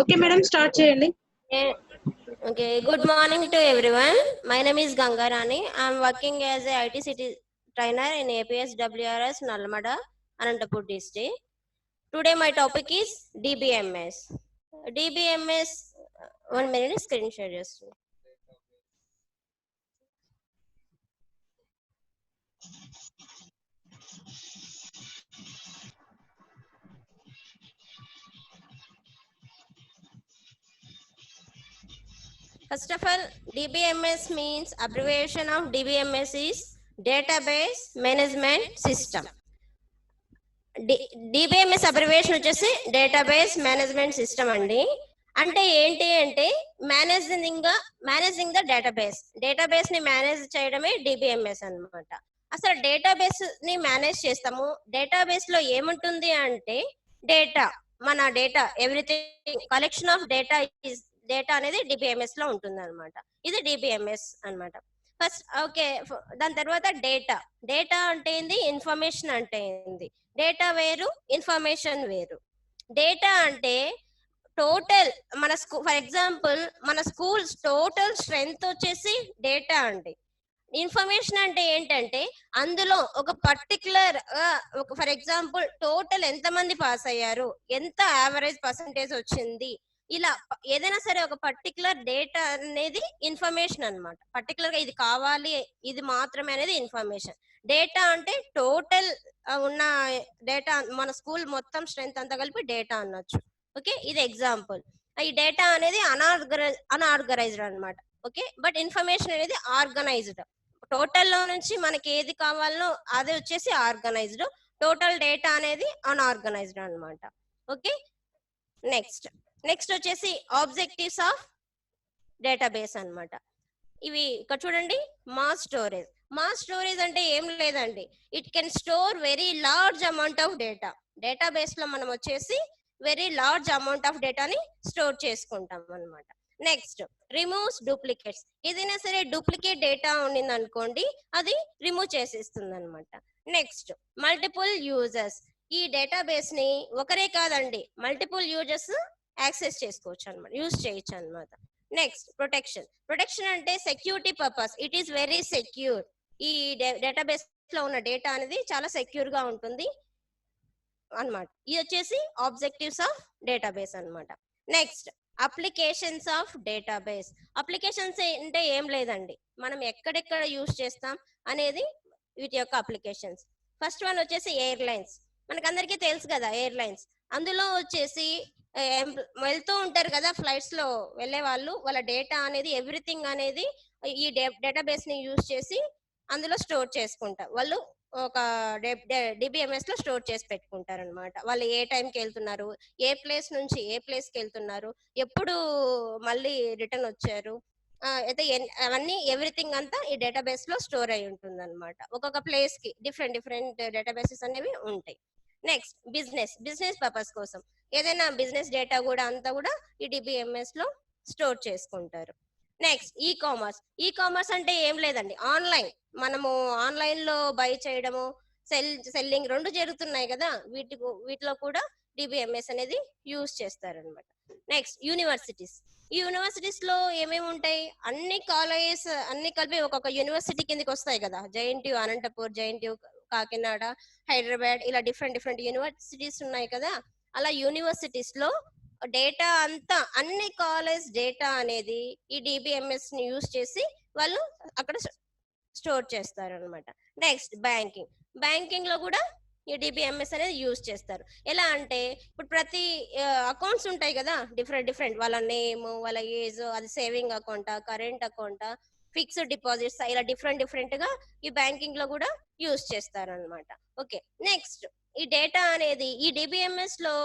Okay madam, start చేయండి. Okay, good morning to everyone. My name is Gangarani. I am working as a ITCT trainer in APS WRS Nalmada, Anantapur district. Today my topic is DBMS. DBMS, 1 minute screen share just. First of all, DBMS means abbreviation of DBMS is Database Management System. DBMS abbreviation వచ్చేసి database management system అండి. అంటే ఏంటి అంటే managing the database ని manage చేయడమే DBMS అన్నమాట. అసలు database ని మేనేజ్ చేస్తాము. డేటాబేస్ లో ఏముంటుంది అంటే మన data everything collection of data అనేది డిబిఎంఎస్ లో ఉంటుంది అనమాట. ఇది డిబిఎంఎస్ అన్నమాట. ఫస్ట్ ఓకే, దాని తర్వాత డేటా అంటే ఏంది, ఇన్ఫర్మేషన్ అంటే ఏంది. డేటా వేరు, ఇన్ఫర్మేషన్ వేరు. డేటా అంటే టోటల్ ఫర్ ఎగ్జాంపుల్ మన స్కూల్స్ టోటల్ స్ట్రెంగ్త్ వచ్చేసి డేటా అండి. ఇన్ఫర్మేషన్ అంటే ఏంటంటే అందులో ఒక పర్టికులర్ ఫర్ ఎగ్జాంపుల్ టోటల్ ఎంత మంది పాస్ అయ్యారు, ఎంత యావరేజ్ పర్సంటేజ్ వచ్చింది, ఇలా ఏదైనా సరే ఒక పర్టికులర్ డేటా అనేది ఇన్ఫర్మేషన్ అన్నమాట. పర్టికులర్ గా ఇది కావాలి, ఇది మాత్రమే అనేది ఇన్ఫర్మేషన్. డేటా అంటే టోటల్ ఉన్న డేటా, మన స్కూల్ మొత్తం స్ట్రెంగ్త్ అంతా కలిపి డేటా అనొచ్చు. ఓకే, ఇది ఎగ్జాంపుల్. ఈ డేటా అనేది అన్ఆర్గనైజ్డ్ అన్నమాట. ఓకే, బట్ ఇన్ఫర్మేషన్ అనేది ఆర్గనైజ్డ్. టోటల్ లో నుంచి మనకి ఏది కావాలో అది వచ్చేసి ఆర్గనైజ్డ్. టోటల్ డేటా అనేది అన్ఆర్గనైజ్డ్ అన్నమాట. ఓకే, నెక్స్ట్ వచ్చేసి ఆబ్జెక్టివ్స్ ఆఫ్ డేటాబేస్ అన్నమాట. ఇవి ఇక్కడ చూడండి, మాస్ స్టోరేజ్ అంటే ఏం లేదండి, it can store very large amount of database లో మనం వచ్చేసి వెరీ లార్జ్ అమౌంట్ ఆఫ్ డేటాని స్టోర్ చేసుకుంటాం అన్నమాట. Next removes duplicates. ఏదైనా సరే డూప్లికేట్ డేటా ఉండింది అనుకోండి, అది రిమూవ్ చేసేస్తుంది అనమాట. Next multiple users. ఈ డేటాబేస్ ని ఒకరే కాదండి, మల్టిపుల్ యూజర్స్ యాక్సెస్ చేసుకోవచ్చు అనమాట, యూజ్ చేయొచ్చు అనమాట. నెక్స్ట్ ప్రొటెక్షన్ అంటే security purpose, it is very secure. ఈ డేటాబేస్ లో ఉన్న డేటా అనేది చాలా సెక్యూర్ గా ఉంటుంది అన్నమాట. ఇది వచ్చేసి ఆబ్జెక్టివ్స్ ఆఫ్ డేటాబేస్ అన్నమాట. Next applications of database. Applications అంటే ఏం లేదండి, మనం ఎక్కడెక్కడ యూజ్ చేస్తాం అనేది వీటి యొక్క అప్లికేషన్స్. ఫస్ట్ వన్ వచ్చేసి ఎయిర్లైన్స్. మనకందరికీ తెలుసు కదా ఎయిర్లైన్స్. అందులో వచ్చేసి వెళ్తూ ఉంటారు కదా ఫ్లైట్స్ లో వెళ్ళే వాళ్ళు, వాళ్ళ డేటా అనేది ఎవ్రీథింగ్ అనేది ఈ డేటాబేస్ ని యూజ్ చేసి అందులో స్టోర్ చేసుకుంటారు. వాళ్ళు ఒక డిబిఎంఎస్ లో స్టోర్ చేసి పెట్టుకుంటారు అనమాట. వాళ్ళు ఏ టైంకి వెళ్తున్నారు, ఏ ప్లేస్ నుంచి ఏ ప్లేస్ కి వెళ్తున్నారు, ఎప్పుడు మళ్ళీ రిటర్న్ వచ్చారు, అయితే అవన్నీ ఎవ్రీథింగ్ అంతా ఈ డేటాబేస్ లో స్టోర్ అయి ఉంటుంది అనమాట. ఒక్కొక్క ప్లేస్ కి డిఫరెంట్ డేటాబేసెస్ అనేవి ఉంటాయి. నెక్స్ట్ బిజినెస్ పర్పస్ కోసం ఏదైనా బిజినెస్ డేటా కూడా అంతా కూడా ఈ డిబిఎంఎస్ లో స్టోర్ చేసుకుంటారు. నెక్స్ట్ ఈ కామర్స్ అంటే ఏం లేదండి, మనము ఆన్లైన్ లో బై చేయడము, సెల్లింగ్ రెండు జరుగుతున్నాయి కదా, వీటిలో కూడా డిబిఎంఎస్ అనేది యూజ్ చేస్తారనమాట. నెక్స్ట్ యూనివర్సిటీస్ లో ఏమేమి ఉంటాయి, అన్ని కాలేజెస్ అన్ని కలిపి ఒక్కొక్క యూనివర్సిటీ కిందకి వస్తాయి కదా. జేఎన్టీయూ అనంతపూర్, జేఎన్టీయూ కాకినాడ, హైదరాబాద్, ఇలా డిఫరెంట్ యూనివర్సిటీస్ ఉన్నాయి కదా. అలా యూనివర్సిటీస్ లో డేటా అంతా, అన్ని కాలేజ్ డేటా అనేది ఈ డిబిఎంఎస్ ని యూజ్ చేసి వాళ్ళు అక్కడ స్టోర్ చేస్తారు అనమాట. నెక్స్ట్ బ్యాంకింగ్ లో కూడా ఈ డిబిఎంఎస్ అనేది యూజ్ చేస్తారు. ఎలా అంటే ఇప్పుడు ప్రతి అకౌంట్స్ ఉంటాయి కదా, డిఫరెంట్ వాళ్ళ నేమ్, వాళ్ళ ఏజ్, అది సేవింగ్ అకౌంటా, కరెంట్ అకౌంటా, ఫిక్స్డ్ డిపాజిట్స్, ఇలా డిఫరెంట్ గా ఈ బ్యాంకింగ్ లో కూడా యూజ్ చేస్తారు అనమాట. ఓకే, నెక్స్ట్ ఈ డేటా అనేది ఈ డిబిఎంఎస్ లో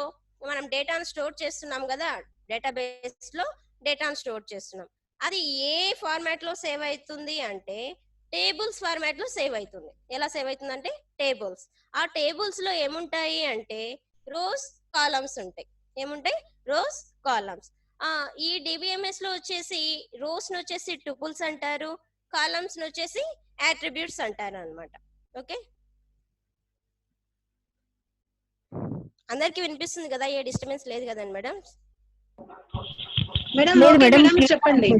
మనం డేటాను స్టోర్ చేస్తున్నాం కదా, డేటాబేస్ లో డేటాను స్టోర్ చేస్తున్నాం. అది ఏ ఫార్మాట్ లో సేవ్ అవుతుంది అంటే టేబుల్స్ ఫార్మాట్ లో సేవ్ అవుతుంది. ఎలా సేవ్ అవుతుంది అంటే టేబుల్స్. ఆ టేబుల్స్ లో ఏముంటాయి అంటే రోస్, కాలమ్స్ ఉంటాయి. ఏముంటాయి? Rose, columns. ఈ డిబిఎంఎస్ లో వచ్చేసి రోస్ ను వచ్చేసి టుపుల్స్ అంటారు, కాలమ్స్ ను వచ్చేసి అట్రిబ్యూట్స్ అంటారు అనమాట. ఓకే, అందరికి వినిపిస్తుంది కదా, ఏ డిస్టర్బెన్స్ లేదు కదండి మేడం? మేడం ఓకే మేడం చెప్పండి.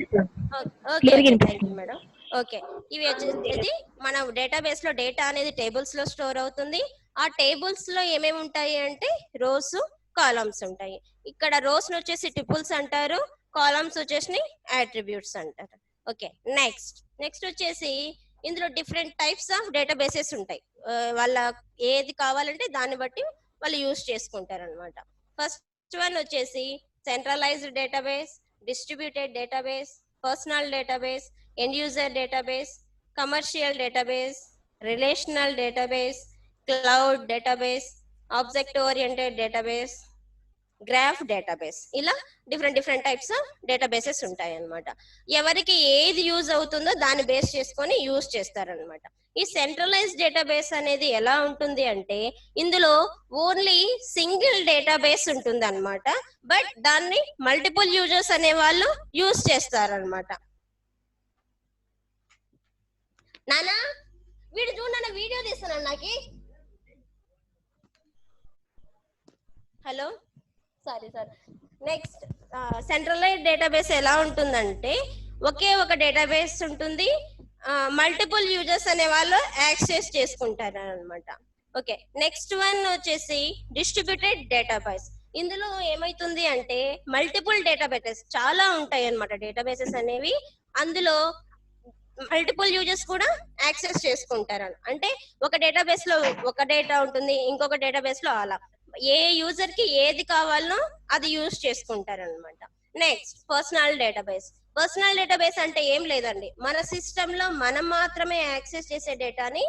Okay okay thank you madam. Okay, ఇవి వచ్చేసి మన డేటాబేస్ లో డేటా అనేది టేబుల్స్ లో స్టోర్ అవుతుంది. ఆ టేబుల్స్ లో ఏమేమి ఉంటాయి అంటే రోస్ కాలమ్స్ ఉంటాయి. ఇక్కడ రోస్ వచ్చేసి ట్రిపుల్స్ అంటారు, కాలమ్స్ వచ్చేసి అట్రిబ్యూట్స్ అంటారు. ఓకే, నెక్స్ట్ వచ్చేసి ఇందులో డిఫరెంట్ టైప్స్ ఆఫ్ డేటాబేసెస్ ఉంటాయి. వాళ్ళ ఏది కావాలంటే దాన్ని బట్టి వాళ్ళు యూజ్ చేసుకుంటారు అనమాట. ఫస్ట్ వన్ వచ్చేసి centralised database, distributed database, personal database, end user database, commercial database, relational database, cloud database, object oriented database, graph database. ఇలా డిఫరెంట్ టైప్స్ ఆఫ్ డేటాబేసెస్ ఉంటాయి అన్నమాట. ఎవరికి ఏది యూజ్ అవుతుందో దాన్ని బేస్ చేసుకొని యూజ్ చేస్తారనమాట. ఈ సెంట్రలైజ్ డేటాబేస్ అనేది ఎలా ఉంటుంది అంటే ఇందులో ఓన్లీ సింగిల్ డేటాబేస్ ఉంటుంది అనమాట. బట్ దాన్ని మల్టిపుల్ యూజర్స్ అనే వాళ్ళు యూజ్ చేస్తారనమాట. నానా వీడు చూడన్న వీడియో తీస్తున్నాను నాకు. Hello, sorry. Next centralise database ఎలా ఉంటుందంటే ఒకే ఒక డేటాబేస్ ఉంటుంది, మల్టిపుల్ యూజర్స్ అనే వాళ్ళు యాక్సెస్ చేసుకుంటారు అనమాట. ఓకే, నెక్స్ట్ వన్ వచ్చేసి డిస్ట్రిబ్యూటెడ్ డేటాబేస్. ఇందులో ఏమైతుంది అంటే మల్టిపుల్ డేటాబేసెస్ చాలా ఉంటాయి అన్నమాట. డేటాబేసెస్ అనేవి అందులో మల్టిపుల్ యూజర్స్ కూడా యాక్సెస్ చేసుకుంటారు. అంటే ఒక డేటాబేస్ లో ఒక డేటా ఉంటుంది, ఇంకొక డేటాబేస్ లో అలా ఏ యూజర్ కి ఏది కావాలనో అది యూజ్ చేసుకుంటారు అనమాట. నెక్స్ట్ పర్సనల్ డేటాబేస్ అంటే ఏం లేదండి, మన సిస్టమ్ లో మనం మాత్రమే యాక్సెస్ చేసే డేటాని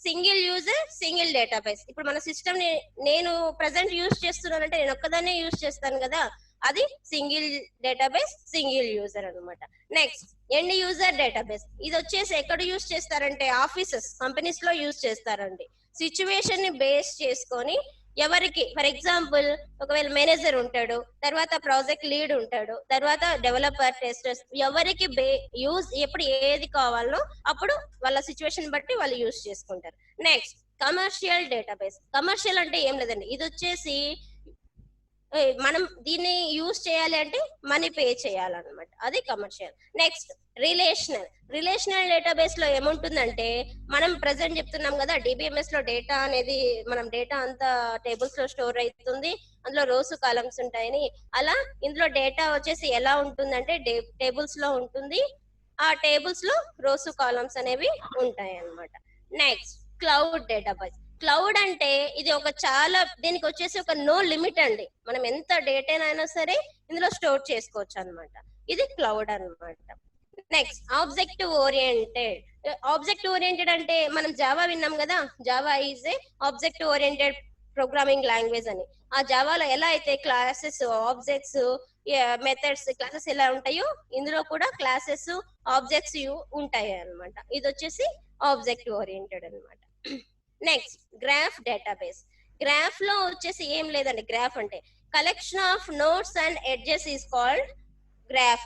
సింగిల్ యూజర్ సింగిల్ డేటాబేస్. ఇప్పుడు మన సిస్టమ్ ని నేను ప్రెసెంట్ యూజ్ చేస్తున్నానంటే నేను ఒక్కదాన్నే యూజ్ చేస్తాను కదా, అది సింగిల్ డేటాబేస్ సింగిల్ యూజర్ అనమాట. Next end user database. ఇది వచ్చేసి ఎక్కడ యూజ్ చేస్తారంటే ఆఫీసెస్ కంపెనీస్ లో యూజ్ చేస్తారండి. సిచ్యువేషన్ ని బేస్ చేసుకొని ఎవరికి ఫర్ ఎగ్జాంపుల్ ఒకవేళ మేనేజర్ ఉంటాడు, తర్వాత ప్రాజెక్ట్ లీడ్ ఉంటాడు, తర్వాత డెవలపర్ టెస్టర్స్, ఎవరికి యూజ్ ఎప్పుడు ఏది కావాలో అప్పుడు వాళ్ళ సిచ్యువేషన్ బట్టి వాళ్ళు యూజ్ చేసుకుంటారు. Next commercial database. కమర్షియల్ అంటే ఏం లేదండి, ఇది వచ్చేసి మనం దీన్ని యూజ్ చేయాలి అంటే మనీ పే చేయాలన్నమాట, అది కమర్షియల్. నెక్స్ట్ రిలేషనల్ డేటాబేస్ లో ఏముంటుందంటే మనం ప్రెసెంట్ చెప్తున్నాం కదా డిబిఎంఎస్ లో డేటా అనేది మనం డేటా అంతా టేబుల్స్ లో స్టోర్ అవుతుంది, అందులో రోస్ కాలమ్స్ ఉంటాయని. అలా ఇందులో డేటా వచ్చేసి ఎలా ఉంటుందంటే టేబుల్స్ లో ఉంటుంది, ఆ టేబుల్స్ లో రోస్ కాలమ్స్ అనేవి ఉంటాయి అన్నమాట. Next cloud database. క్లౌడ్ అంటే ఇది ఒక చాలా దీనికి వచ్చేసి ఒక నో లిమిట్ అండి, మనం ఎంత డేటా అయినా సరే ఇందులో స్టోర్ చేసుకోవచ్చు అన్నమాట, ఇది క్లౌడ్ అన్నమాట. నెక్స్ట్ ఆబ్జెక్టివ్ ఓరియంటెడ్ అంటే మనం జావా విన్నాం కదా, Java is a objective oriented programming language అని. ఆ జావాలో ఎలా అయితే క్లాసెస్ ఆబ్జెక్ట్స్ మెథడ్స్ క్లాసెస్ ఎలా ఉంటాయో ఇందులో కూడా క్లాసెస్ ఆబ్జెక్ట్స్ ఉంటాయి అన్నమాట. ఇది వచ్చేసి ఆబ్జెక్టివ్ ఓరియంటెడ్ అన్నమాట. Next graph database. గ్రాఫ్ లో వచ్చేసి ఏం లేదండి, గ్రాఫ్ అంటే collection of notes and edges is called graph.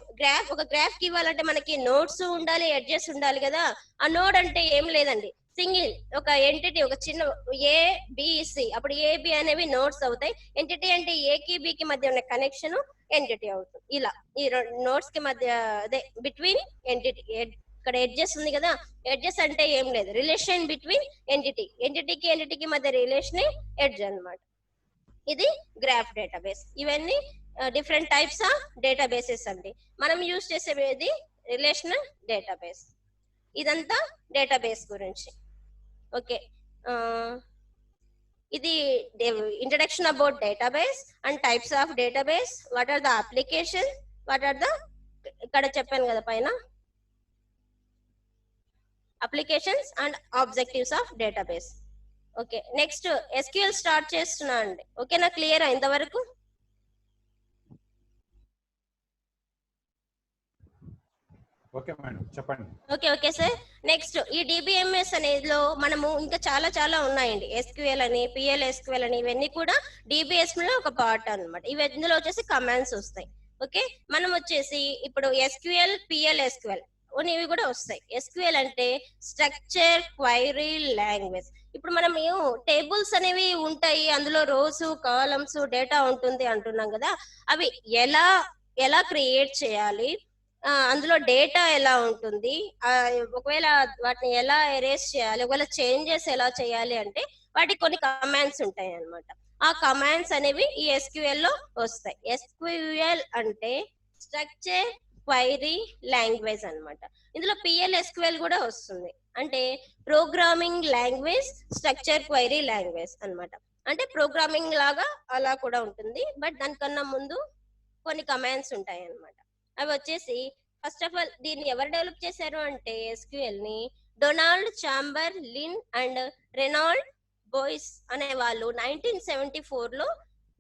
ఒక గ్రాఫ్ కి ఇవ్వాలంటే మనకి నోట్స్ ఉండాలి, ఎడ్జెస్ ఉండాలి కదా. ఆ నోడ్ అంటే ఏం లేదండి, సింగిల్ ఒక ఎంటిటీ, ఒక చిన్న ఏబిసి, అప్పుడు ఏబి అనేవి నోట్స్ అవుతాయి. ఎంటిటీ అంటే ఏకి బికి మధ్య ఉన్న కనెక్షన్ ఎంటిటీ అవుతుంది. ఇలా ఈ నోట్స్ కి మధ్య అదే బిట్వీన్ ఎంటిటీ. ఇక్కడ ఎడ్జెస్ ఉంది కదా, ఎడ్జెస్ అంటే ఏం లేదు, రిలేషన్ బిట్వీన్ ఎంటిటీకి మధ్య రిలేషన్ ఎడ్జ్ అన్నమాట. ఇది గ్రాఫ్ డేటాబేస్. ఇవన్నీ డిఫరెంట్ టైప్స్ ఆఫ్ డేటాబేసెస్ అండి. మనం యూజ్ చేసేది రిలేషనల్ డేటాబేస్. ఇదంతా డేటాబేస్ గురించి. ఓకే, ఇది introduction about database and types of database, what are the application, what are the ఇక్కడ చెప్పాను కదా పైన applications and objectives of database. Okay, next SQL start చేస్తున్నా అండి. ఓకేనా, క్లియర్ ఇంతవరకు? ఓకే మేడం, చెప్పండి. Okay sir. నెక్స్ట్ ఈ డిబిఎంఎస్ అనేదిలో మనము ఇంకా చాలా ఉన్నాయండి. ఎస్క్యూఎల్ అని, పిఎల్ఎస్క్యూఎల్ అని, ఇవన్నీ కూడా డిబిఎస్ లో ఒక పార్ట్ అన్నమాట. ఇవి ఇందులో వచ్చేసి కమాండ్స్ వస్తాయి. ఓకే, మనం వచ్చేసి ఇప్పుడు ఎస్క్యూఎల్ పిఎల్ఎస్క్యూఎల్ ఇవి కూడా వస్తాయి. ఎస్క్యూఎల్ అంటే స్ట్రక్చర్ క్వైరీ లాంగ్వేజ్. ఇప్పుడు మనం టేబుల్స్ అనేవి ఉంటాయి, అందులో రోస్ కాలమ్స్ డేటా ఉంటుంది అంటున్నాం కదా, అవి ఎలా ఎలా క్రియేట్ చేయాలి, అందులో డేటా ఎలా ఉంటుంది, ఒకవేళ వాటిని ఎలా ఎరేస్ చేయాలి, ఒకవేళ చేంజెస్ ఎలా చేయాలి అంటే వాటికి కొన్ని కమాండ్స్ ఉంటాయి అన్నమాట. ఆ కమాండ్స్ అనేవి ఈ SQL లో వస్తాయి. SQL అంటే స్ట్రక్చర్ క్వైరీ లాంగ్వేజ్ అన్నమాట. ఇందులో PLSQL కూడా వస్తుంది, అంటే programming language structure query language అన్నమాట. అంటే ప్రోగ్రామింగ్ లాగా అలా కూడా ఉంటుంది, బట్ దానికన్నా ముందు కొన్ని కమాండ్స్ ఉంటాయి అన్నమాట. అవి వచ్చేసి ఫస్ట్ ఆఫ్ ఆల్ దీన్ని ఎవరు డెవలప్ చేశారు అంటే SQL ని Donald Chamberlin and Reynold Boyce అనే వాళ్ళు 1974 లో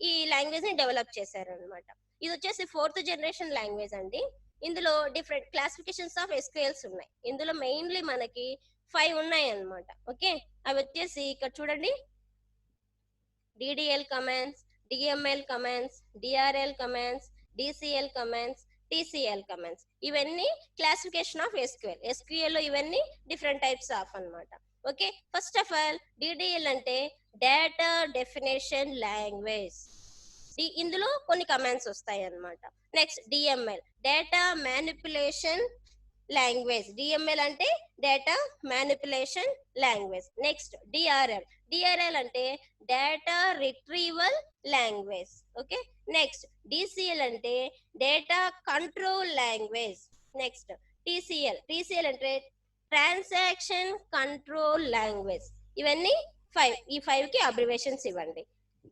ఈ లాంగ్వేజ్ ని డెవలప్ చేశారు అన్నమాట. ఇది వచ్చేసి 4th జనరేషన్ లాంగ్వేజ్ అండి. ఇందులో డిఫరెంట్ క్లాసిఫికేషన్స్ ఆఫ్ SQLs ఉన్నాయి. ఇందులో మెయిన్లీ మనకి 5 ఉన్నాయి అన్నమాట. ఓకే, అవి వచ్చేసి ఇక్కడ చూడండి: DDL commands, DML commands, DRL commands, DCL commands, TCL commands. ఇవన్నీ క్లాసిఫికేషన్ ఆఫ్ SQL లో ఇవన్నీ డిఫరెంట్ టైప్స్ ఆఫ్ అన్నమాట. Okay, first of all DDL అంటే డేటా డెఫినేషన్ లాంగ్వేజ్. ఇందులో కొన్ని కమాండ్స్ వస్తాయి అన్నమాట. Next DML data manipulation language. DML అంటే data manipulation language. Next DRL అంటే data retrieval language. Okay, next DCL అంటే data control language. Next TCL అంటే transaction control language. ఇవన్నీ 5. ఈ 5 కి అబ్రివేషన్స్ ఇవ్వండి: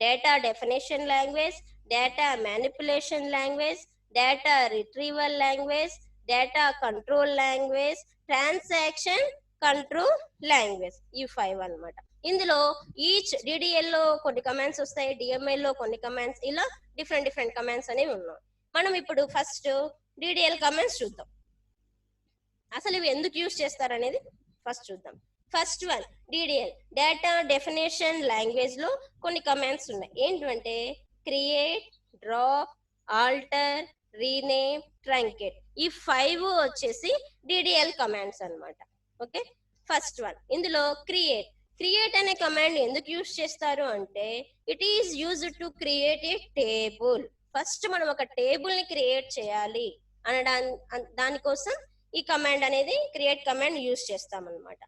data definition language, data manipulation language, data retrieval language, data control language, transaction control language. ఈ 5 అన్నమాట. ఇందులో ఈచ్ DDL లో కొన్ని కమాండ్స్ వస్తాయి, DML లో కొన్ని కమాండ్స్, ఇలా డిఫరెంట్ కమాండ్స్ అనేవి ఉన్నాయి. మనం ఇప్పుడు ఫస్ట్ DDL కమాండ్స్ చూద్దాం. అసలు ఇవి ఎందుకు యూజ్ చేస్తారు అనేది ఫస్ట్ చూద్దాం. First one DDL data definition language లో కొన్ని కమాండ్స్ ఉన్నాయి. ఏంటంటే create, drop, alter, rename, truncate. ఈ 5 వచ్చేసి DDL కమాండ్స్ అన్నమాట. ఓకే, ఫస్ట్ వన్ ఇందులో క్రియేట్ అనే కమాండ్ ఎందుకు యూజ్ చేస్తారు అంటే it is used to create a table. First మనం ఒక టేబుల్ ని క్రియేట్ చేయాలి దానికోసం ఈ కమాండ్ అనేది క్రియేట్ కమాండ్ యూజ్ చేస్తాం అన్నమాట.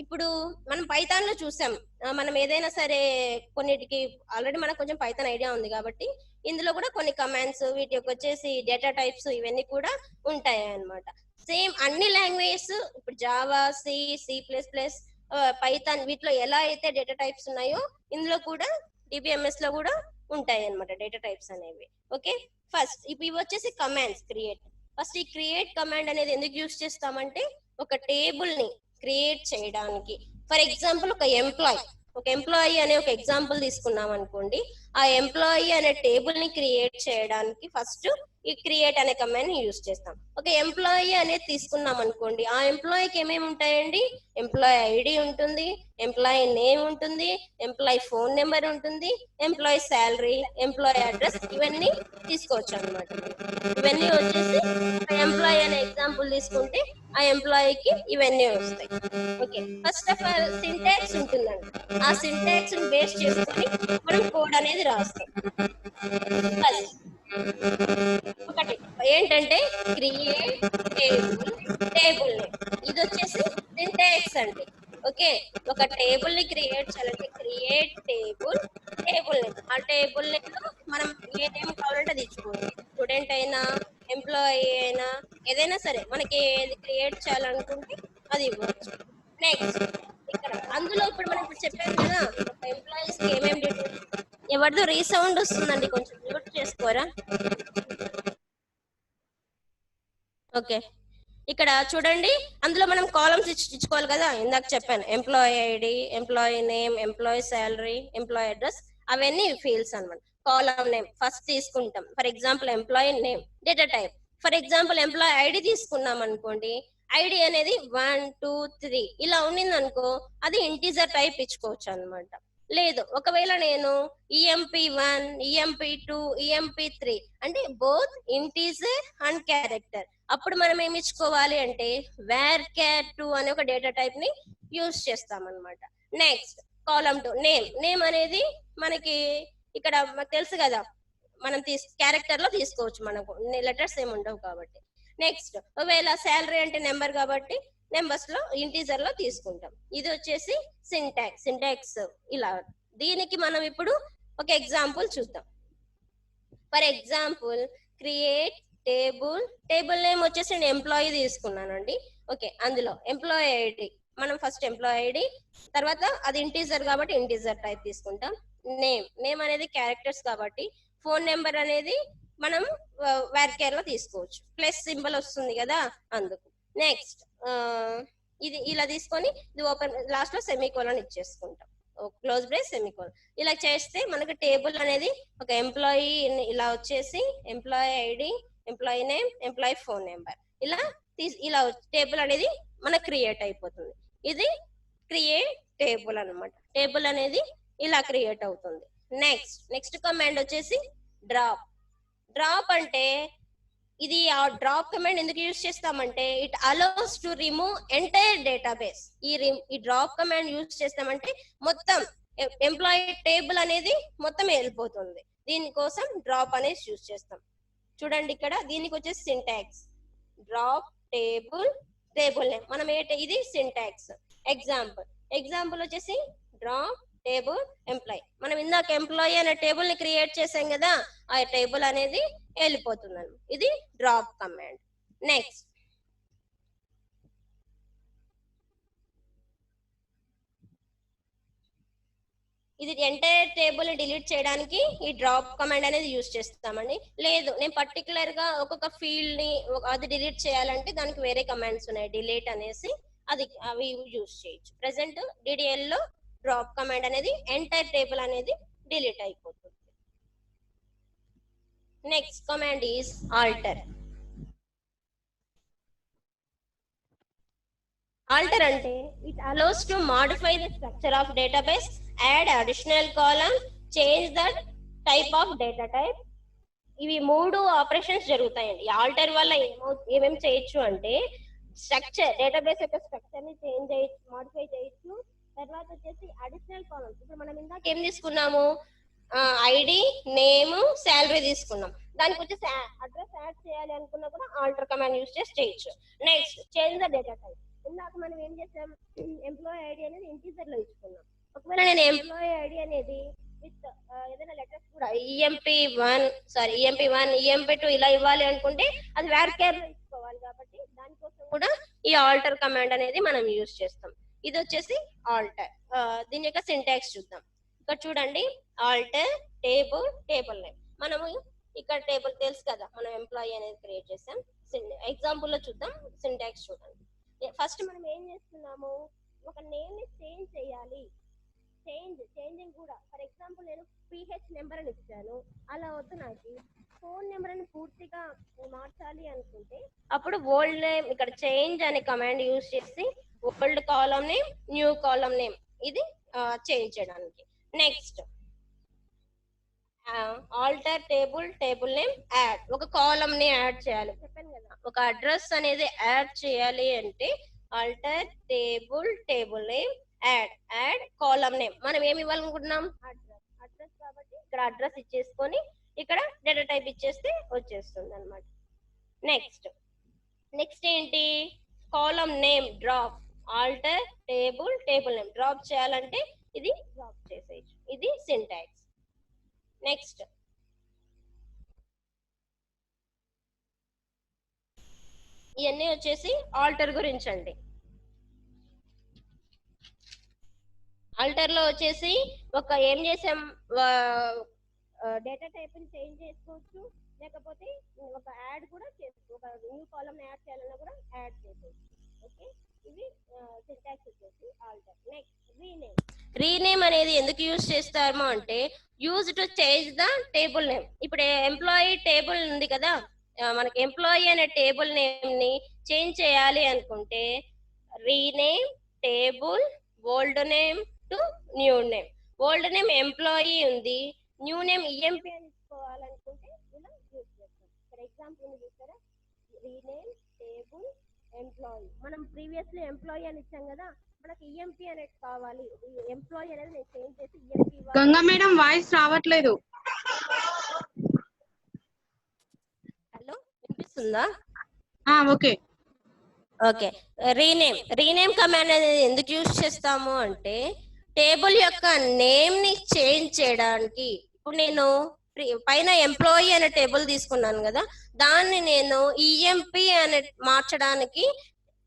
ఇప్పుడు మనం పైథాన్ లో చూసాం, మనం ఏదైనా సరే కొన్నిటికి ఆల్రెడీ మనకు కొంచెం పైథాన్ ఐడియా ఉంది కాబట్టి ఇందులో కూడా కొన్ని కమాండ్స్, వీటి యొక్క వచ్చేసి డేటా టైప్స్ ఇవన్నీ కూడా ఉంటాయి అన్నమాట. సేమ్ అన్ని లాంగ్వేజెస్ ఇప్పుడు జావా, C++, పైథాన్ వీటిలో ఎలా అయితే డేటా టైప్స్ ఉన్నాయో ఇందులో కూడా DBMS లో కూడా ఉంటాయి అన్నమాట డేటా టైప్స్ అనేవి. ఓకే, ఫస్ట్ ఇప్పుడు ఇవి వచ్చేసి కమాండ్స్. ఫస్ట్ ఈ క్రియేట్ కమాండ్ అనేది ఎందుకు యూజ్ చేస్తామంటే ఒక టేబుల్ ని క్రియేట్ చేయడానికి. ఫర్ ఎగ్జాంపుల్ ఒక ఎంప్లాయీ అనే ఒక ఎగ్జాంపుల్ తీసుకున్నాం అనుకోండి. ఆ ఎంప్లాయీ అనే టేబుల్ ని క్రియేట్ చేయడానికి ఫస్ట్ ఈ క్రియేట్ అనే కమాండ్ ని యూజ్ చేస్తాం. ఒక ఎంప్లాయీ అనేది తీసుకున్నాం అనుకోండి, ఆ ఎంప్లాయీకి ఏమేమి ఉంటాయండి? ఎంప్లాయీ ఐడి ఉంటుంది, ఎంప్లాయీ నేమ్ ఉంటుంది, ఎంప్లాయీ ఫోన్ నెంబర్ ఉంటుంది, ఎంప్లాయీ శాలరీ, ఎంప్లాయీ అడ్రస్, ఇవన్నీ తీసుకోవచ్చు అన్నమాట. ఇవన్నీ వచ్చేసి ఎంప్లాయీ అనే ఎగ్జాంపుల్ తీసుకుంటే ఆ ఎంప్లాయీకి ఇవన్నీ వస్తాయి. Okay, first of all syntax ఉంటుందండి. ఆ సింటాక్స్ ని బేస్ చేసుకొని మనం కోడ్ అనేది రాస్తాం. ఫస్ట్ ఒకటి ఏంటంటే క్రియేట్ టేబుల్ ఇది వచ్చేసి సింటాక్స్ అండి. ఓకే, ఒక టేబుల్ ని క్రియేట్ చేయాలంటే క్రియేట్ టేబుల్ నేమ్. ఆ టేబుల్ నేమ్ లో మనం ఏ నేమ్ కావాలంటే అది ఇచ్చుకోవచ్చు. స్టూడెంట్ అయినా, ఎంప్లాయీ అయినా, ఏదైనా సరే మనకి ఏది క్రియేట్ చేయాలనుకుంటే అది ఇవ్వచ్చు. నెక్స్ట్ ఇక్కడ అందులో ఇప్పుడు మనం ఇప్పుడు చెప్పాను కదా ఒక ఎంప్లాయీస్ కి ఏమేమి డీటెయిల్స్. ఎవరిదో రీసౌండ్ వస్తుందండి, కొంచెం మ్యూట్ చేసుకోరా. ఓకే, ఇక్కడ చూడండి, అందులో మనం కాలమ్స్ ఇచ్చుకోవాలి కదా. ఇందాక చెప్పాను employee ID, employee name, employee salary, employee address, అవన్నీ ఫీల్డ్స్ అన్నమాట. కాలమ్ నేమ్ ఫస్ట్ తీసుకుంటాం. For example employee name. Data type for example employee ID తీసుకున్నాం అనుకోండి, ఐడి అనేది 1 2 3 ఇలా ఉండింది అనుకో, అది ఇంటీజర్ టైప్ ఇచ్చుకోవచ్చు అన్నమాట. లేదు ఒకవేళ నేను EMP1, EMP2, EMP3 అంటే బోత్ ఇంటీజర్ అండ్ క్యారెక్టర్, అప్పుడు మనం ఏమి ఇచ్చుకోవాలి అంటే varchar2 అనే ఒక డేటా టైప్ ని యూజ్ చేస్తాం అన్నమాట. నెక్స్ట్ కాలమ్ 2 నేమ్ అనేది మనకి ఇక్కడ మనకు తెలుసు కదా, మనం క్యారెక్టర్ లో తీసుకోవచ్చు, మనకు లెటర్స్ ఏమి ఉండవు కాబట్టి. నెక్స్ట్ ఒకవేళ శాలరీ అంటే నెంబర్ కాబట్టి నెంబర్స్ లో ఇంటీజర్ లో తీసుకుంటాం. ఇది వచ్చేసి సింటాక్స్ ఇలా. దీనికి మనం ఇప్పుడు ఒక ఎగ్జాంపుల్ చూద్దాం. For example create table name వచ్చేసి నేను ఎంప్లాయీ తీసుకున్నానండి. ఓకే, అందులో ఎంప్లాయీ ఐడి, మనం ఫస్ట్ ఎంప్లాయీ ఐడి, తర్వాత అది ఇంటీజర్ కాబట్టి ఇంటీజర్ టైప్ తీసుకుంటాం. నేమ్ అనేది క్యారెక్టర్స్ కాబట్టి ఫోన్ నెంబర్ అనేది మనం వేర్కేర్ లో తీసుకోవచ్చు, ప్లస్ సింబల్ వస్తుంది కదా అందుకు. నెక్స్ట్ ఇది ఇలా తీసుకొని ఇది ఓపెన్, లాస్ట్ లో సెమీకోలన్ ఇచ్చేసుకుంటాం, క్లోజ్ బ్రేస్ సెమీకోలన్. ఇలా చేస్తే మనకు టేబుల్ అనేది ఒక ఎంప్లాయీ ఇలా వచ్చేసి employee ID, employee name, employee phone number ఇలా టేబుల్ అనేది మనకు క్రియేట్ అయిపోతుంది. ఇది క్రియేట్ టేబుల్ అన్నమాట. టేబుల్ అనేది ఇలా క్రియేట్ అవుతుంది. నెక్స్ట్ కమాండ్ వచ్చేసి డ్రాప్ అంటే ఇది ఆ డ్రాప్ కమాండ్ ఎందుకు యూజ్ చేస్తామంటే it allows to remove entire database. ఈ డ్రాప్ కమాండ్ యూజ్ చేస్తామంటే మొత్తం ఎంప్లాయీ టేబుల్ అనేది మొత్తం వెళ్ళిపోతుంది. దీనికోసం డ్రాప్ అనేది యూజ్ చేస్తాం. చూడండి ఇక్కడ దీనికి వచ్చేసి సింటాక్స్ డ్రాప్ టేబుల్ నేమ్. మనం ఇది సింటాక్స్. ఎగ్జాంపుల్ వచ్చేసి డ్రాప్ టేబుల్ ఎంప్లాయీ. మనం ఇందాక ఎంప్లాయీ అనే టేబుల్ ని క్రియేట్ చేసాం కదా, ఆ టేబుల్ అనేది వెళ్ళిపోతుంది. ఇది డ్రాప్ కమాండ్. నెక్స్ట్ ఇది ఎంటైర్ టేబుల్ ని డిలీట్ చేయడానికి ఈ డ్రాప్ కమాండ్ అనేది యూజ్ చేస్తామండి. లేదు నేను పర్టికులర్ గా ఒక్కొక్క ఫీల్డ్ ని అది డిలీట్ చేయాలంటే దానికి వేరే కమాండ్స్ ఉన్నాయి, డిలీట్ అనేసి అవి యూజ్ చేయొచ్చు. ప్రెసెంట్ డిడిఎల్ లో డ్రాప్ కమాండ్ అనేది ఎంటైర్ టేబుల్ అనేది డిలీట్ అయిపోతుంది. Next command is alter. Alter అంటే it allows to modify the structure of database, add additional column, change the type of data type. ఇవి 3 operations జరుగుతాయండి. Alter వల్ల ఏమేమి చేయొచ్చు అంటే స్ట్రక్చర్, డేటాబేస్ యొక్క స్ట్రక్చర్ ని చేంజ్ చేయొచ్చు, మాడిఫై చేయొచ్చు. తర్వాత వచ్చేసి అడిషనల్ కాలమ్స్, ఇప్పుడు మనం ఇందాక ఏం తీసుకున్నాము, ఐడి, నేమ్, శాలరీ తీసుకున్నాం. దానికి వచ్చేసి అడ్రస్ యాడ్ చేయాలి అనుకున్నా కూడా ఆల్టర్ కమాండ్ యూజ్ చేసి చేయొచ్చు. Next change the data type. ఇందాక మనం ఏం చేసాం, ఎంప్లాయీ ఐడి అనేది ఇంటీజర్ లో ఇచ్చుకున్నాం. ఒకవేళ నేను ఎంప్లాయీ ఐడి అనేది విత్ ఏదైనా లెటర్స్ కూడా EMP1, EMP2 ఇలా ఇవ్వాలి అనుకుంటే అది వేర్కేర్ లో ఇచ్చుకోవాలి కాబట్టి దానికోసం కూడా ఈ ఆల్టర్ కమాండ్ అనేది మనం యూజ్ చేస్తాం. ఇది వచ్చేసి ఆల్టర్. దీని యొక్క సింటాక్స్ చూద్దాం. ఇక్కడ చూడండి, ఆల్టర్ టేబుల్ నేమ్. మనము ఇక్కడ టేబుల్ తెలుసు కదా, మనం ఎంప్లాయీ అనేది క్రియేట్ చేసాం. ఎగ్జాంపుల్ లో చూద్దాం. సింటాక్స్ చూడండి. ఫస్ట్ మనం ఏం చేస్తున్నాము, ఒక నేమ్ ని చేంజ్ చేయాలి. చేంజింగ్ కూడా ఫర్ ఎగ్జాంపుల్ నేను PH నెంబర్ అని ఇచ్చాను, అలా వద్దు, నాకు ఫోన్ నెంబర్ అని పూర్తిగా మార్చాలి అనుకుంటే అప్పుడు ఓల్డ్ నేమ్, ఇక్కడ చేంజ్ అనే కమాండ్ యూజ్ చేసి old column name, new column name ఇది చేంజ్ చేయడానికి. Next alter table name add. ఒక కాలమ్ ని యాడ్ చేయాలి, చెప్పాను కదా. ఒక అడ్రస్ అనేది యాడ్ చేయాలి అంటే alter table name add column name. మనం ఏమి ఇవ్వాలనుకుంటున్నాం, అడ్రస్ కాబట్టి ఇక్కడ అడ్రస్ ఇచ్చేసుకొని ఇక్కడ డేటా టైప్ ఇచ్చేస్తే వచ్చేస్తుంది అనమాట. నెక్స్ట్ ఏంటి, column name drop. Alter table name drop చేయాలంటే ఇది డ్రాప్ చేసేయచ్చు. ఇది సింటాక్స్. నెక్స్ట్ ఇవన్నీ వచ్చేసి ఆల్టర్ గురించి అండి. ఆల్టర్ లో వచ్చేసి ఒక ఏం చేసాం, డేటా టైప్ ని చేంజ్ చేసుకోవచ్చు, లేకపోతే ఒక యాడ్ కూడా చేసుకోవచ్చు. ఒక న్యూ కాలమ్ యాడ్ చేయాలన్నా కూడా యాడ్ చేసుకోవచ్చు. ఓకే, ఇది సింటాక్స్ వచ్చేసి ఆల్టర్. నెక్స్ట్ రీనేమ్ అనేది ఎందుకు యూజ్ చేస్తాము అంటే use to change the table name. ఇప్పుడు ఎంప్లాయీ టేబుల్ ఉంది కదా, మనకి ఎంప్లాయీ అనే టేబుల్ నేమ్ ని చేంజ్ చేయాలి అనుకుంటే rename table old name to new name. Old name employee ఉంది, న్యూ నేమ్ EMP అని ఇచ్చుకోవాలనుకుంటే ఇలా యూజ్ చేస్తాం. ఫర్ ఎగ్జాంపుల్ చూస్తారా, రీనేమ్ టేబుల్ ఎంప్లాయీ. మనం ప్రీవియస్లీ ఎంప్లాయీ అని ఇచ్చాం కదా, మనకి EMP అనేది కావాలి. ఎంప్లాయీ అనేది నేను చేంజ్ చేసి EMP. గంగా మేడం వాయిస్ రావట్లేదు. వినిపిస్తుందా? ఓకే. ఓకే. రీనేమ్ కమాండ్ అనేది ఎందుకు యూజ్ చేస్తాము అంటే టేబుల్ యొక్క నేమ్ ని చేంజ్ చేయడానికి. ఇప్పుడు నేను పైన ఎంప్లాయీ అనే టేబుల్ తీసుకున్నాను కదా, దాన్ని నేను ఈఎంపి అనే మార్చడానికి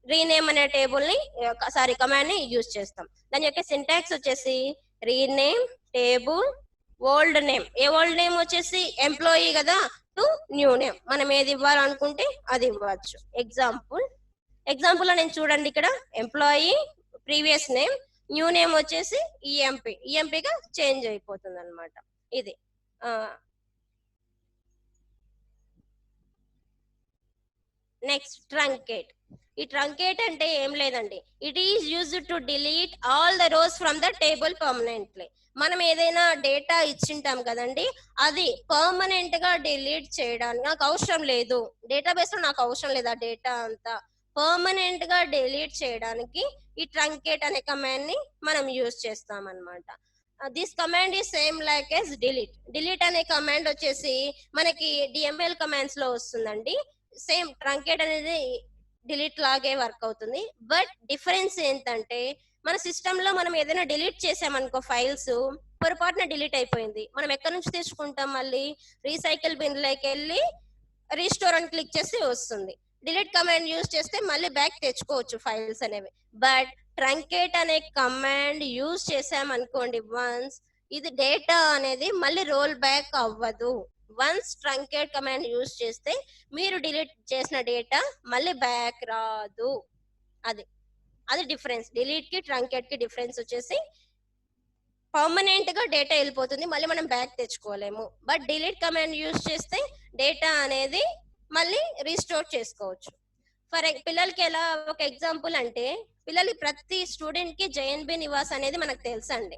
రీనేమ్ అనే టేబుల్ ని కమాండ్ ని యూజ్ చేస్తాం. దాని యొక్క సింటాక్స్ వచ్చేసి rename table old name. Old name వచ్చేసి ఎంప్లాయీ కదా, టు న్యూ నేమ్. మనం ఏది ఇవ్వాలనుకుంటే అది ఇవ్వచ్చు. ఎగ్జాంపుల్ లో నేను చూడండి, ఇక్కడ employee previous name, new name వచ్చేసి ఈఎంపీగా చేంజ్ అయిపోతుంది అనమాట. ఇది నెక్స్ట్ ట్రంకేట్. ఈ ట్రంకేట్ అంటే ఏం లేదండి, it is used to delete all the rows from the table permanently. మనం ఏదైనా డేటా ఇచ్చింటాం కదండి, అది పర్మనెంట్ గా డిలీట్ చేయడానికి నాకు అవసరం లేదు, డేటాబేస్ లో నాకు అవసరం లేదు ఆ డేటా అంతా, పర్మనెంట్ గా డిలీట్ చేయడానికి ఈ ట్రంకేట్ అనే కమాండ్ ని మనం యూజ్ చేస్తాం అన్నమాట. This command is same like as delete అనే కమాండ్ వచ్చేసి మనకి డిఎంఎల్ కమాండ్స్ లో వస్తుందండి. సేమ్ ట్రంకేట్ అనేది డిలీట్ లాగే వర్క్ అవుతుంది. బట్ డిఫరెన్స్ ఏంటంటే మన సిస్టమ్ లో మనం ఏదైనా డిలీట్ చేసామనుకో ఫైల్స్, పొరపాటున డిలీట్ అయిపోయింది, మనం ఎక్కడి నుంచి తెచ్చుకుంటాం, మళ్ళీ రీసైకిల్ బిన్ లోకి వెళ్ళి రీస్టోర్ అని క్లిక్ చేస్తే వస్తుంది. డిలీట్ కమాండ్ యూజ్ చేస్తే మళ్ళీ బ్యాక్ తెచ్చుకోవచ్చు ఫైల్స్ అనేవి. బట్ ట్రంకేట్ అనే కమాండ్ యూజ్ చేసామనుకోండి వన్స్, ఇది డేటా అనేది మళ్ళీ రోల్ బ్యాక్ అవ్వదు. వన్స్ ట్రంకేట్ కమాండ్ యూజ్ చేస్తే మీరు డిలీట్ చేసిన డేటా మళ్ళీ బ్యాక్ రాదు. అది డిఫరెన్స్. డిలీట్ కి ట్రంకేట్ కి డిఫరెన్స్ వచ్చేసి పర్మనెంట్ గా డేటా వెళ్ళిపోతుంది, మళ్ళీ మనం బ్యాక్ తెచ్చుకోలేము. బట్ డిలీట్ కమాండ్ యూజ్ చేస్తే డేటా అనేది మళ్ళీ రీస్టోర్ చేసుకోవచ్చు. పిల్లలకి ఎలా ఒక ఎగ్జాంపుల్ అంటే, పిల్లలకి ప్రతి స్టూడెంట్ కి జేఎన్బి నివాస్ అనేది మనకు తెలుసండి.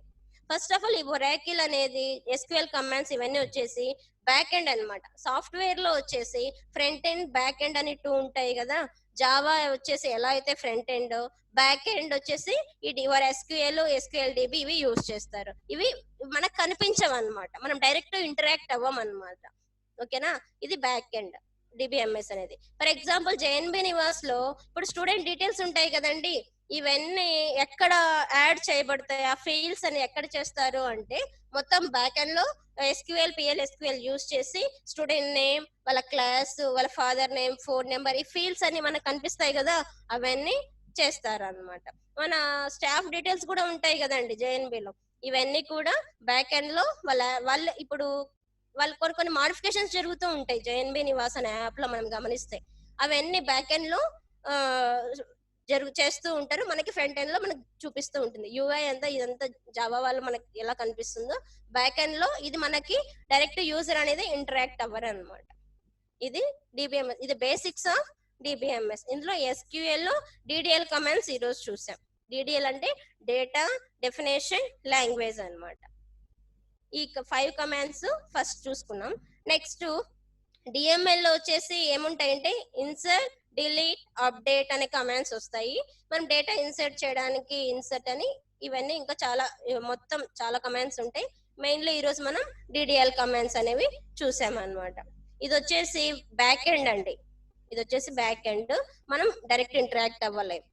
ఫస్ట్ ఆఫ్ ఆల్ ఈ ఒరాకిల్ అనేది, ఎస్క్యూఎల్ కమాండ్స్ ఇవన్నీ వచ్చేసి బ్యాక్ ఎండ్ అనమాట. సాఫ్ట్వేర్ లో వచ్చేసి ఫ్రంట్ ఎండ్ బ్యాక్ ఎండ్ అని 2 ఉంటాయి కదా. జావా వచ్చేసి ఎలా అయితే ఫ్రంట్ ఎండ్, బ్యాక్ ఎండ్ వచ్చేసి ఇది ఎస్క్యూఎల్ డిబి ఇవి యూజ్ చేస్తారు. ఇవి మనకు కనిపించవు అనమాట, మనం డైరెక్ట్ ఇంటరాక్ట్ అవ్వం అనమాట. ఓకేనా, ఇది బ్యాక్ ఎండ్ డిబిఎంఎస్ అనేది. ఫర్ ఎగ్జాంపుల్ జేఎన్బి నివాస్ లో ఇప్పుడు స్టూడెంట్ డీటెయిల్స్ ఉంటాయి కదండి, ఇవన్నీ ఎక్కడ యాడ్ చేయబడతాయి, ఆ ఫీల్డ్స్ అని ఎక్కడ చేస్తారు అంటే మొత్తం బ్యాక్ ఎండ్ లో PL/SQL యూజ్ చేసి స్టూడెంట్ నేమ్, వాళ్ళ క్లాస్, వాళ్ళ ఫాదర్ నేమ్, ఫోన్ నెంబర్, ఈ ఫీల్డ్స్ అన్ని మనకు కనిపిస్తాయి కదా, అవన్నీ చేస్తారు అనమాట. మన స్టాఫ్ డీటెయిల్స్ కూడా ఉంటాయి కదండి జేఎన్బి లో, ఇవన్నీ కూడా బ్యాక్ ఎండ్ లో వాళ్ళ ఇప్పుడు కొన్ని మాడిఫికేషన్స్ జరుగుతూ ఉంటాయి జేఎన్బి నివాస్ అనే యాప్ లో మనం గమనిస్తే. అవన్నీ బ్యాక్ ఎండ్ లో చేస్తూ ఉంటారు, మనకి ఫ్రంట్ ఎండ్ లో మనకి చూపిస్తూ ఉంటుంది. యూఐ అంతా ఇదంతా జావా వాళ్ళు మనకి ఎలా కనిపిస్తుందో, బ్యాక్ ఎండ్ లో ఇది మనకి డైరెక్ట్ యూజర్ అనేది ఇంటరాక్ట్ అవ్వరు అనమాట. ఇది డిబిఎంఎస్, ఇది బేసిక్స్ ఆఫ్ డిబిఎంఎస్. ఇందులో ఎస్క్యూఎల్ లో డిడిఎల్ కమాండ్స్ ఈ రోజు చూసాం. డిడిఎల్ అంటే డేటా డెఫినేషన్ లాంగ్వేజ్ అన్నమాట. ఈ 5 కమాండ్స్ ఫస్ట్ చూసుకున్నాం. నెక్స్ట్ డిఎంఎల్ లో వచ్చేసి ఏముంటాయంటే ఇన్సర్ట్, డిలీట్, అప్డేట్ అనే కమాండ్స్ వస్తాయి. మనం డేటా ఇన్సర్ట్ చేయడానికి ఇన్సర్ట్ అని, ఇవన్నీ ఇంకా మొత్తం చాలా కమాండ్స్ ఉంటాయి. మెయిన్లీ ఈ రోజు మనం డిడిఎల్ కమాండ్స్ అనేవి చూసామన్నమాట. ఇది వచ్చేసి బ్యాక్ ఎండ్ అండి, ఇది వచ్చేసి బ్యాక్ ఎండ్, మనం డైరెక్ట్ ఇంటరాక్ట్ అవ్వలేము.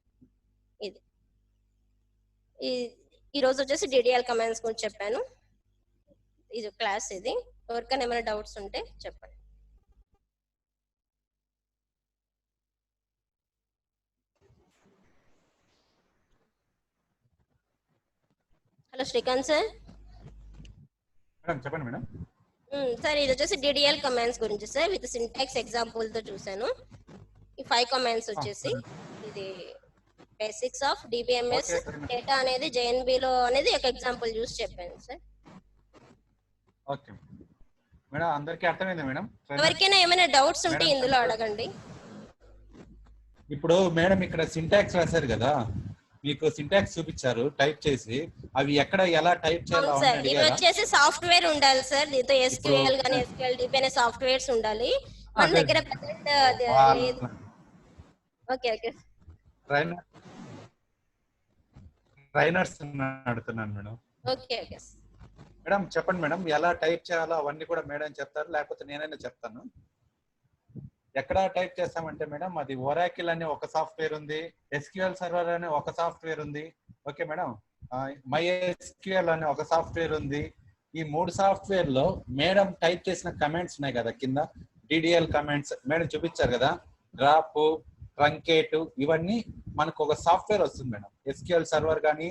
ఇది ఈ రోజు వచ్చేసి డిడిఎల్ కమాండ్స్ గురించి చెప్పాను. ఇది క్లాస్. ఇది ఎవరికైనా ఏమైనా డౌట్స్ ఉంటే చెప్పండి. Hello Srikanth sir. మేడం చెప్పండి మేడం. సార్ ఇది వచ్చేసి డిడిఎల్ కమాండ్స్ గురించి సార్, విత్ సింటాక్స్ ఎగ్జాంపుల్ తో చూసాను. ఈ 5 కమాండ్స్ వచ్చేసి ఇది బేసిక్స్ ఆఫ్ డిబిఎంఎస్. డేటా అనేది జేఎన్బి లో అనేది ఒక ఎగ్జాంపుల్ చూసి చెప్పాను సార్. ఓకే మేడం, అందరికీ అర్థమైందా మేడం? ఎవరికైనా ఏమైనా డౌట్స్ ఉంటే ఇందులో అడగండి. ఇప్పుడు మేడం ఇక్కడ సింటాక్స్ రాశారు కదా, మీకు సింటాక్స్ చూపించారు టైప్ చేసి, అవి ఎక్కడ ఎలా టైప్ చేయాలో సార్ ఇవి వచ్చేసి సాఫ్ట్వేర్ ఉండాలి సార్, దీంతో ఎస్క్యూఎల్ గాని ఎస్క్యూఎల్ డిబి అనే సాఫ్ట్వేర్స్ ఉండాలి మన దగ్గర. ప్రెజెంట్ లేదు. ఓకే ఓకే ట్రైనర్స్ అడుగుతున్నాను మేడం. ఓకే ఓకే మేడం చెప్పండి మేడం, ఎలా టైప్ చేయాలో అవన్నీ కూడా మేడం చెప్తారు, లేకపోతే నేనైనా చెప్తాను. ఎక్కడ టైప్ చేస్తామంటే మేడం అది ఒరాకిల్ అనే ఒక సాఫ్ట్వేర్ ఉంది, ఎస్క్యూఎల్ సర్వర్ అనే ఒక సాఫ్ట్వేర్ ఉంది, ఓకే మేడం, MySQL అనే ఒక సాఫ్ట్వేర్ ఉంది. ఈ 3 సాఫ్ట్వేర్ లో మేడం టైప్ చేసిన కమెంట్స్ ఉన్నాయి కదా కింద, DDL కమెంట్స్ మేడం చూపించారు కదా, డ్రాప్, ట్రంకేట్, ఇవన్నీ మనకు ఒక సాఫ్ట్వేర్ వస్తుంది మేడం. SQL సర్వర్ కానీ,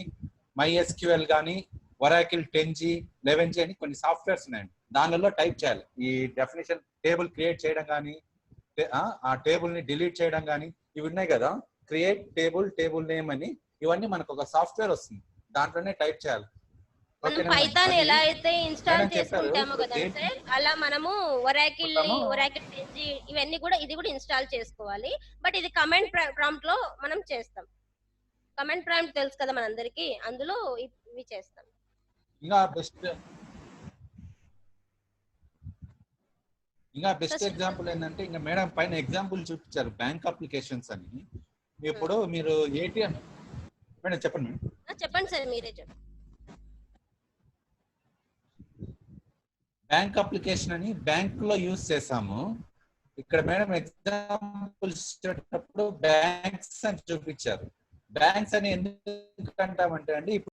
MySQL కానీ, ఒరాకిల్ 10G 11G అని కొన్ని సాఫ్ట్వేర్స్ ఉన్నాయండి. దానిలో టైప్ చేయాలి. ఈ డెఫినేషన్ టేబుల్ క్రియేట్ చేయడం కానీ, ఆ టేబుల్ ని డిలీట్ చేయడం కానీ, ఇవి ఉన్నాయి కదా, క్రియేట్ టేబుల్, టేబుల్ నేమ్ అని, ఇవన్నీ మనకు ఒక సాఫ్ట్వేర్ వస్తుంది, దాంట్లోనే టైప్ చేయాలి. మనం పైథాన్ ఎలా అయితే ఇన్స్టాల్ చేసుకుంటామో కదా సార్, అలా మనము ఒరాకిల్ ఒరాకిల్ 10G ఇవన్నీ కూడా ఇది కూడా ఇన్స్టాల్ చేసుకోవాలి. బట్ ఇది కమాండ్ ప్రాంప్ట్ లో మనం చేస్తాం. కమాండ్ ప్రాంప్ట్ తెలుసు కదా మనందరికి, అందులో ఇవి చేస్తాం. ఇంకా బెస్ట్ ఎగ్జాంపుల్ ఏంటంటే, ఇంకా మేడం పైన ఎగ్జాంపుల్ చూపించారు బ్యాంక్ అప్లికేషన్స్ అని. ఇప్పుడు మీరు ఏటీఎం మేడం చెప్పండి మేడం. చెప్పండి సార్, మీరే చెప్పండి. బ్యాంక్ అప్లికేషన్ అని బ్యాంక్ లో యూజ్ చేసాము. ఇక్కడ మేడం ఎగ్జాంపుల్స్ ఇచ్చేటప్పుడు బ్యాంక్స్ అని చూపించారు. బ్యాంక్స్ అని ఎందుకు అంటామంటే అండి, ఇప్పుడు